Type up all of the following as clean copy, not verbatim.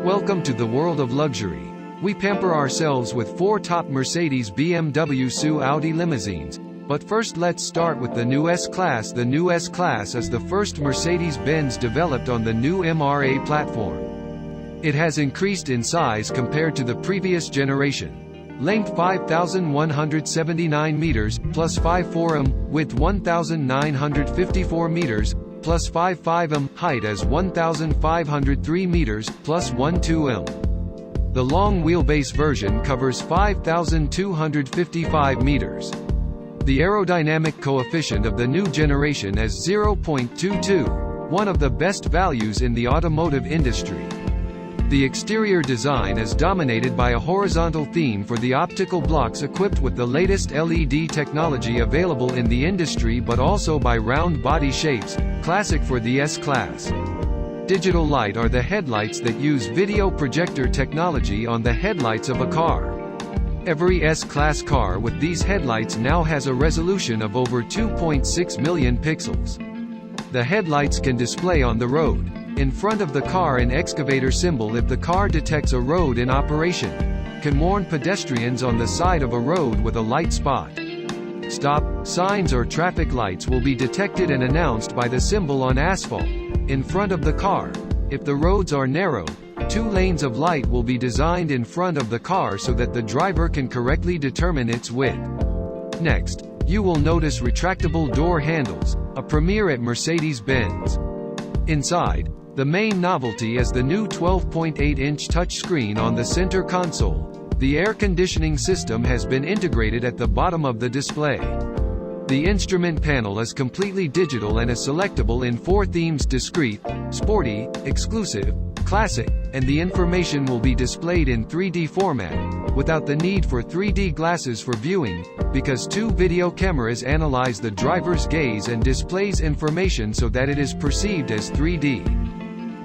Welcome to the world of luxury. We pamper ourselves with 4 top Mercedes, BMW, Audi limousines. But first let's start with the new S-Class. The new S-Class is the first Mercedes-Benz developed on the new MRA platform. It has increased in size compared to the previous generation. Length 5,179 meters, plus 5.4 m, width 1,954 meters, plus 5.5 m, height as 1,503 meters, plus 1.2 m. The long wheelbase version covers 5,255 meters. The aerodynamic coefficient of the new generation is 0.22, one of the best values in the automotive industry. The exterior design is dominated by a horizontal theme for the optical blocks equipped with the latest LED technology available in the industry, but also by round body shapes, classic for the S-Class. Digital light are the headlights that use video projector technology on the headlights of a car. Every S-Class car with these headlights now has a resolution of over 2.6 million pixels. The headlights can display on the road, in front of the car, an excavator symbol if the car detects a road in operation, can warn pedestrians on the side of a road with a light spot. Stop signs or traffic lights will be detected and announced by the symbol on asphalt in front of the car. If the roads are narrow, 2 lanes of light will be designed in front of the car so that the driver can correctly determine its width. Next, you will notice retractable door handles, a premiere at Mercedes-Benz. Inside, the main novelty is the new 12.8-inch touchscreen on the center console. The air conditioning system has been integrated at the bottom of the display. The instrument panel is completely digital and is selectable in 4 themes: discreet, sporty, exclusive, classic, and the information will be displayed in 3D format, without the need for 3D glasses for viewing, because 2 video cameras analyze the driver's gaze and displays information so that it is perceived as 3D.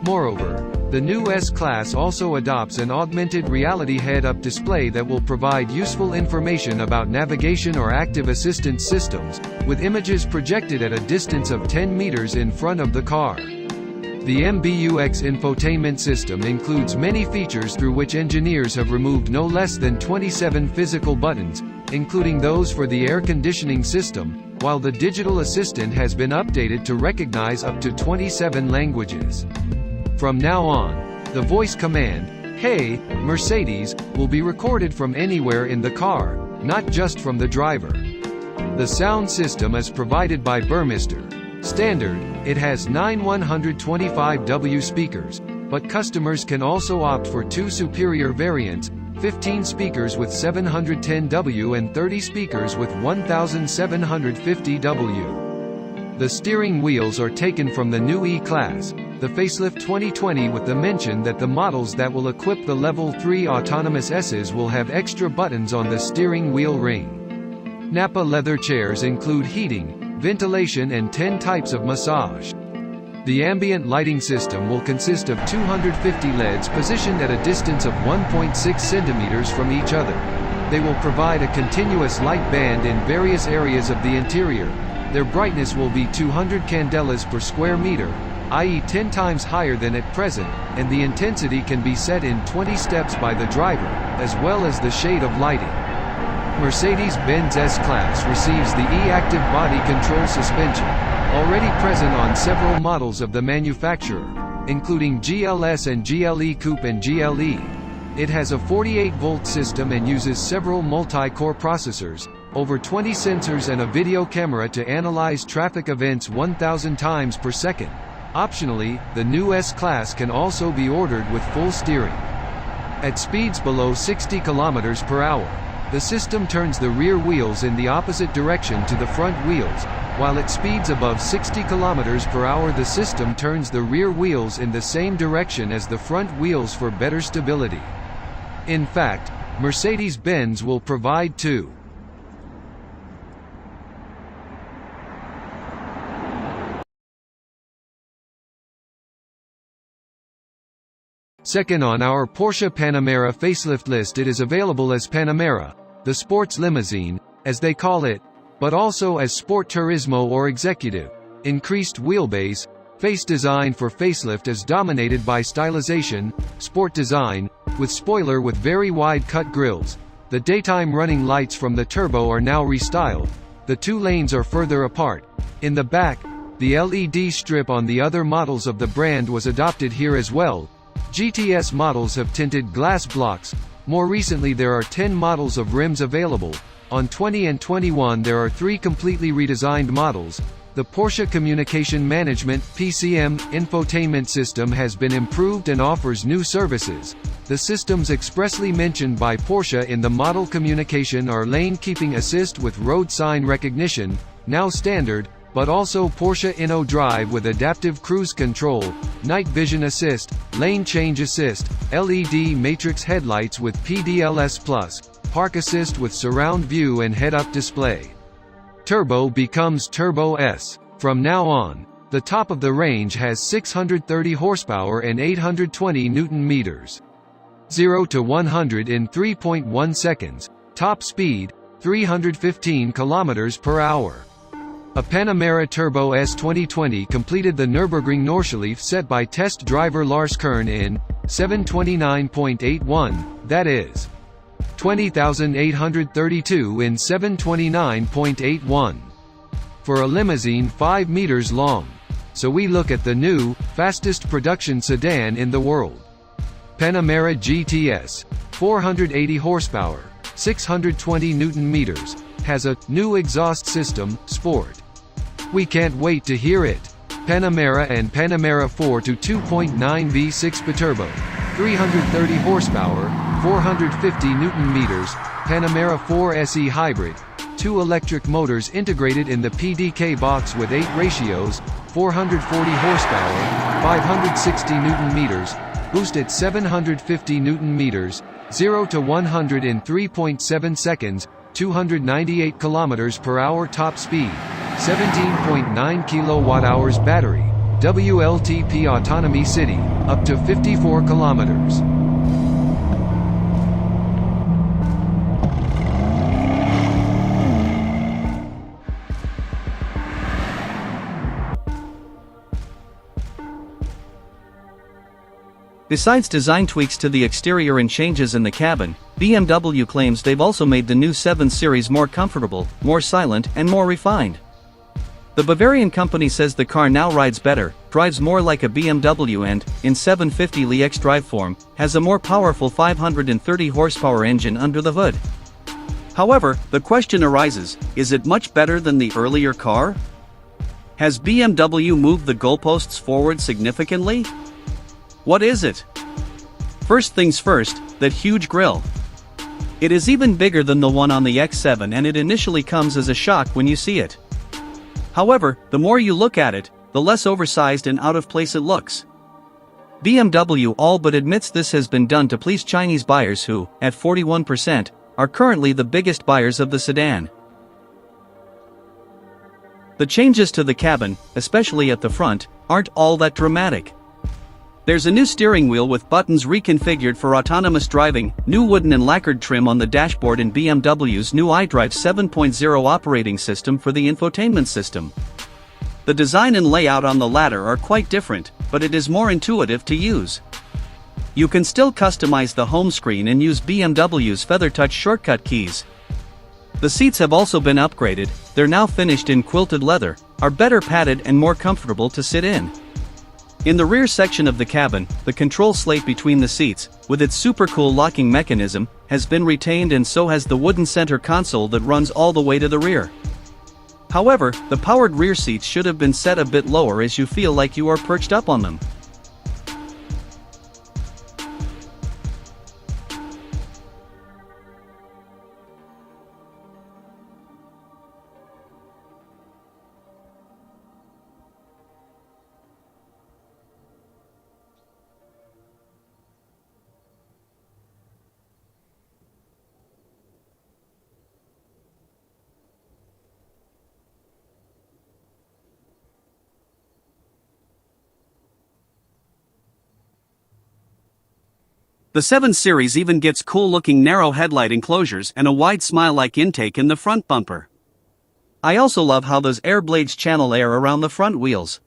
Moreover, the new S-Class also adopts an augmented reality head-up display that will provide useful information about navigation or active assistance systems, with images projected at a distance of 10 meters in front of the car. The MBUX infotainment system includes many features through which engineers have removed no less than 27 physical buttons, including those for the air conditioning system, while the digital assistant has been updated to recognize up to 27 languages. From now on, the voice command, "Hey, Mercedes," will be recorded from anywhere in the car, not just from the driver. The sound system is provided by Burmester. Standard, it has 9 125W speakers, but customers can also opt for 2 superior variants, 15 speakers with 710W and 30 speakers with 1750W. The steering wheels are taken from the new E-Class, the facelift 2020, with the mention that the models that will equip the Level 3 autonomous S's will have extra buttons on the steering wheel ring. Nappa leather chairs include heating, ventilation and 10 types of massage. The ambient lighting system will consist of 250 LEDs positioned at a distance of 1.6 centimeters from each other. They will provide a continuous light band in various areas of the interior. Their brightness will be 200 candelas per square meter, i.e. 10 times higher than at present, and the intensity can be set in 20 steps by the driver, as well as the shade of lighting. Mercedes-Benz S-Class receives the E-Active body control suspension, already present on several models of the manufacturer, including GLS and GLE Coupe and GLE. It has a 48-volt system and uses several multi-core processors, over 20 sensors and a video camera to analyze traffic events 1,000 times per second. Optionally, the new S-Class can also be ordered with full steering. At speeds below 60 km per hour, the system turns the rear wheels in the opposite direction to the front wheels, while at speeds above 60 km per hour the system turns the rear wheels in the same direction as the front wheels for better stability. In fact, Mercedes-Benz will provide 2. Second on our Porsche Panamera facelift list, it is available as Panamera, the sports limousine, as they call it, but also as Sport Turismo or Executive, increased wheelbase, Face design for facelift is dominated by stylization, sport design, with spoiler with very wide cut grills. The daytime running lights from the turbo are now restyled. The two lanes are further apart. In the back, the LED strip on the other models of the brand was adopted here as well. GTS models have tinted glass blocks. More recently there are 10 models of rims available. On 20 and 21 there are 3 completely redesigned models. The Porsche Communication Management (PCM) infotainment system has been improved and offers new services. The systems expressly mentioned by Porsche in the model communication are lane keeping assist with road sign recognition, now standard, but also Porsche Inno Drive with adaptive cruise control, night vision assist, lane change assist, LED matrix headlights with PDLS+, park assist with surround view and head-up display. Turbo becomes Turbo S. From now on, the top of the range has 630 horsepower and 820 Nm. 0 to 100 in 3.1 seconds. Top speed, 315 km/h. A Panamera Turbo S 2020 completed the Nürburgring Nordschleife set by test driver Lars Kern in 7:29.81, that is 20,832 in 7:29.81. For a limousine 5 meters long. So we look at the new, fastest production sedan in the world. Panamera GTS, 480 horsepower, 620 Nm, has a new exhaust system, Sport. We can't wait to hear it. Panamera and Panamera 4 to 2.9 V6 biturbo, 330 horsepower, 450 Nm, Panamera 4 SE Hybrid, 2 electric motors integrated in the PDK box with 8 ratios, 440 horsepower, 560 Nm, boost at 750 Nm, 0 to 100 in 3.7 seconds, 298 km/h top speed, 17.9 kWh battery, WLTP autonomy city, up to 54 kilometers. Besides design tweaks to the exterior and changes in the cabin, BMW claims they've also made the new 7 Series more comfortable, more silent, and more refined. The Bavarian company says the car now rides better, drives more like a BMW and, in 750 X drive form, has a more powerful 530 horsepower engine under the hood. However, the question arises, is it much better than the earlier car? Has BMW moved the goalposts forward significantly? What is it? First things first, that huge grille. It is even bigger than the one on the X7 and it initially comes as a shock when you see it. However, the more you look at it, the less oversized and out of place it looks. BMW all but admits this has been done to please Chinese buyers who, at 41%, are currently the biggest buyers of the sedan. The changes to the cabin, especially at the front, aren't all that dramatic. There's a new steering wheel with buttons reconfigured for autonomous driving, new wooden and lacquered trim on the dashboard and BMW's new iDrive 7.0 operating system for the infotainment system. The design and layout on the latter are quite different, but it is more intuitive to use. You can still customize the home screen and use BMW's FeatherTouch shortcut keys. The seats have also been upgraded, they're now finished in quilted leather, are better padded and more comfortable to sit in. In the rear section of the cabin, the control slate between the seats, with its supercool locking mechanism, has been retained and so has the wooden center console that runs all the way to the rear. However, the powered rear seats should have been set a bit lower as you feel like you are perched up on them. The 7 Series even gets cool-looking narrow headlight enclosures and a wide smile-like intake in the front bumper. I also love how those air blades channel air around the front wheels.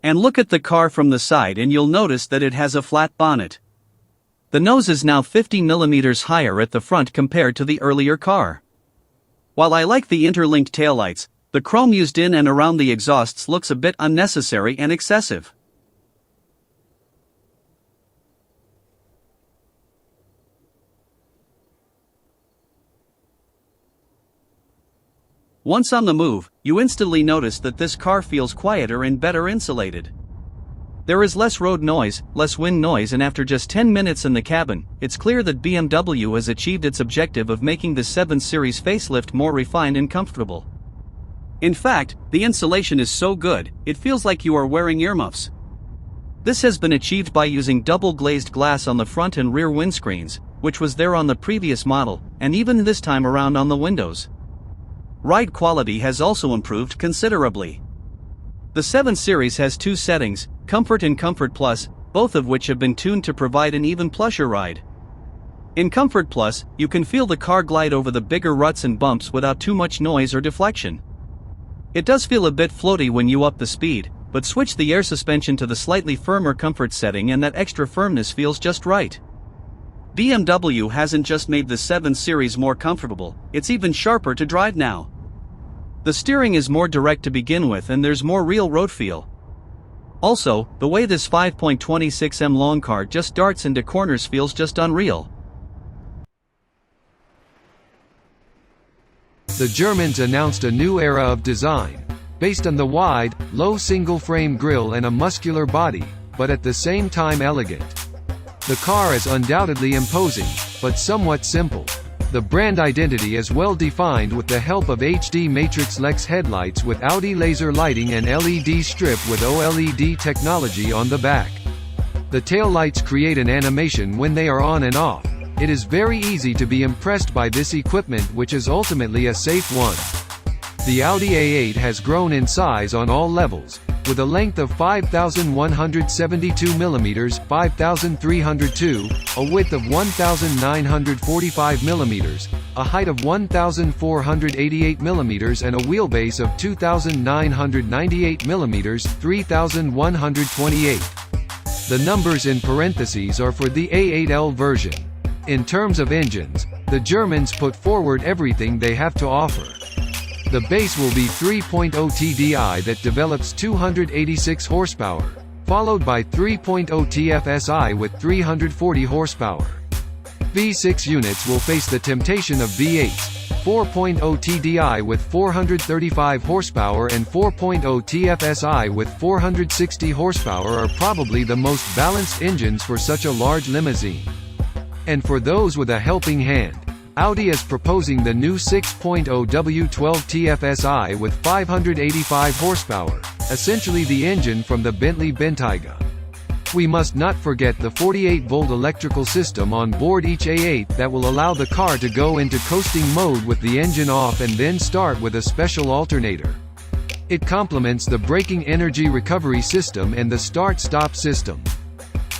And look at the car from the side and you'll notice that it has a flat bonnet. The nose is now 50 mm higher at the front compared to the earlier car. While I like the interlinked taillights, the chrome used in and around the exhausts looks a bit unnecessary and excessive. Once on the move, you instantly notice that this car feels quieter and better insulated. There is less road noise, less wind noise, and after just 10 minutes in the cabin, it's clear that BMW has achieved its objective of making the 7 Series facelift more refined and comfortable. In fact, the insulation is so good, it feels like you are wearing earmuffs. This has been achieved by using double glazed glass on the front and rear windscreens, which was there on the previous model, and even this time around on the windows. Ride quality has also improved considerably. The 7 Series has 2 settings, Comfort and Comfort Plus, both of which have been tuned to provide an even plusher ride. In Comfort Plus, you can feel the car glide over the bigger ruts and bumps without too much noise or deflection. It does feel a bit floaty when you up the speed, but switch the air suspension to the slightly firmer comfort setting and that extra firmness feels just right. BMW hasn't just made the 7 Series more comfortable, it's even sharper to drive now. The steering is more direct to begin with and there's more real road feel. Also, the way this 5.26m long car just darts into corners feels just unreal. The Germans announced a new era of design, based on the wide, low single-frame grille and a muscular body, but at the same time elegant. The car is undoubtedly imposing, but somewhat simple. The brand identity is well defined with the help of HD Matrix Lex headlights with Audi laser lighting and LED strip with OLED technology on the back. The taillights create an animation when they are on and off. It is very easy to be impressed by this equipment, which is ultimately a safe one. The Audi A8 has grown in size on all levels, with a length of 5,172 mm, 5,302, a width of 1,945 mm, a height of 1,488 mm and a wheelbase of 2,998 mm, 3,128. The numbers in parentheses are for the A8L version. In terms of engines, the Germans put forward everything they have to offer. The base will be 3.0 TDI that develops 286 horsepower, followed by 3.0 TFSI with 340 horsepower. V6 units will face the temptation of V8s, 4.0 TDI with 435 horsepower and 4.0 TFSI with 460 horsepower are probably the most balanced engines for such a large limousine. And for those with a helping hand, Audi is proposing the new 6.0 W12 TFSI with 585 horsepower, essentially the engine from the Bentley Bentayga. We must not forget the 48-volt electrical system on board each A8 that will allow the car to go into coasting mode with the engine off and then start with a special alternator. It complements the braking energy recovery system and the start-stop system.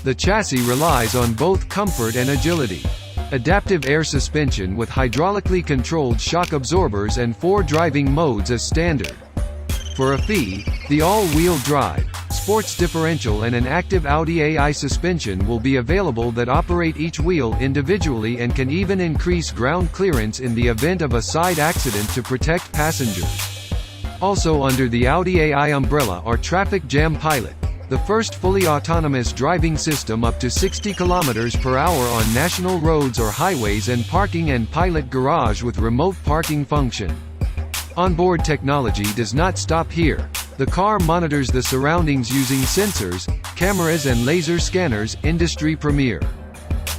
The chassis relies on both comfort and agility. Adaptive air suspension with hydraulically controlled shock absorbers and 4 driving modes as standard. For a fee, the all-wheel drive, sports differential and an active Audi AI suspension will be available that operate each wheel individually and can even increase ground clearance in the event of a side accident to protect passengers. Also under the Audi AI umbrella are Traffic Jam Pilot, the first fully autonomous driving system up to 60 km per hour on national roads or highways, and Parking and Pilot Garage with remote parking function. Onboard technology does not stop here. The car monitors the surroundings using sensors, cameras and laser scanners, industry premiere.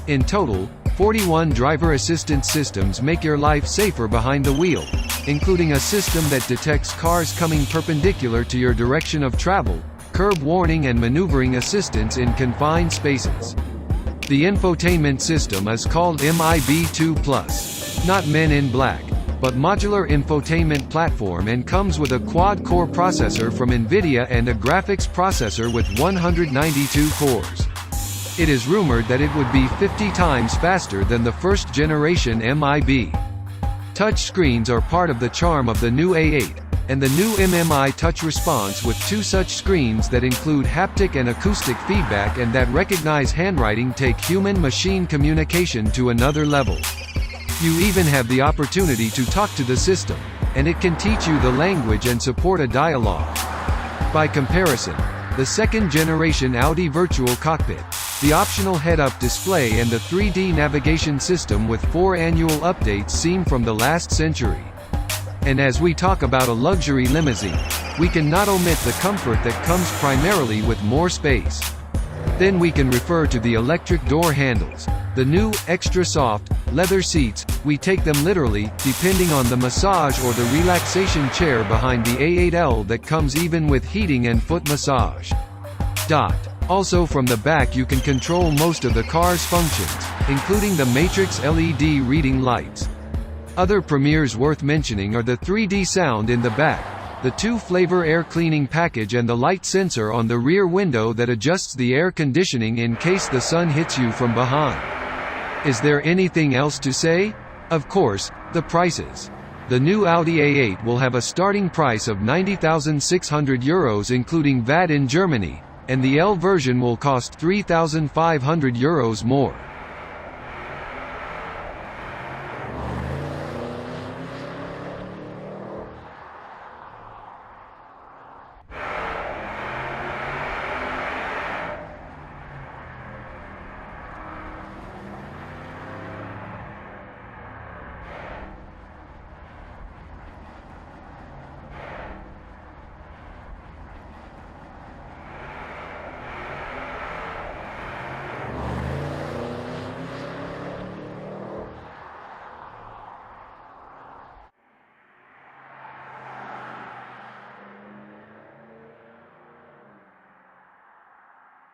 In total, 41 driver assistance systems make your life safer behind the wheel, including a system that detects cars coming perpendicular to your direction of travel, curb warning and maneuvering assistance in confined spaces. The infotainment system is called MIB2 Plus, not Men in Black, but modular infotainment platform, and comes with a quad-core processor from NVIDIA and a graphics processor with 192 cores. It is rumored that it would be 50 times faster than the first-generation MIB. Touch screens are part of the charm of the new A8, and the new MMI touch response with 2 such screens that include haptic and acoustic feedback and that recognize handwriting take human-machine communication to another level. You even have the opportunity to talk to the system, and it can teach you the language and support a dialogue. By comparison, the second-generation Audi Virtual Cockpit, the optional head-up display and the 3D navigation system with 4 annual updates seem from the last century. And as we talk about a luxury limousine, we can not omit the comfort that comes primarily with more space. Then we can refer to the electric door handles, the new, extra soft, leather seats, we take them literally, depending on the massage or the relaxation chair behind the A8L that comes even with heating and foot massage. Also from the back you can control most of the car's functions, including the matrix LED reading lights. Other premieres worth mentioning are the 3D sound in the back, the 2-flavor air cleaning package and the light sensor on the rear window that adjusts the air conditioning in case the sun hits you from behind. Is there anything else to say? Of course, the prices. The new Audi A8 will have a starting price of €90,600 including VAT in Germany, and the L version will cost €3,500 more.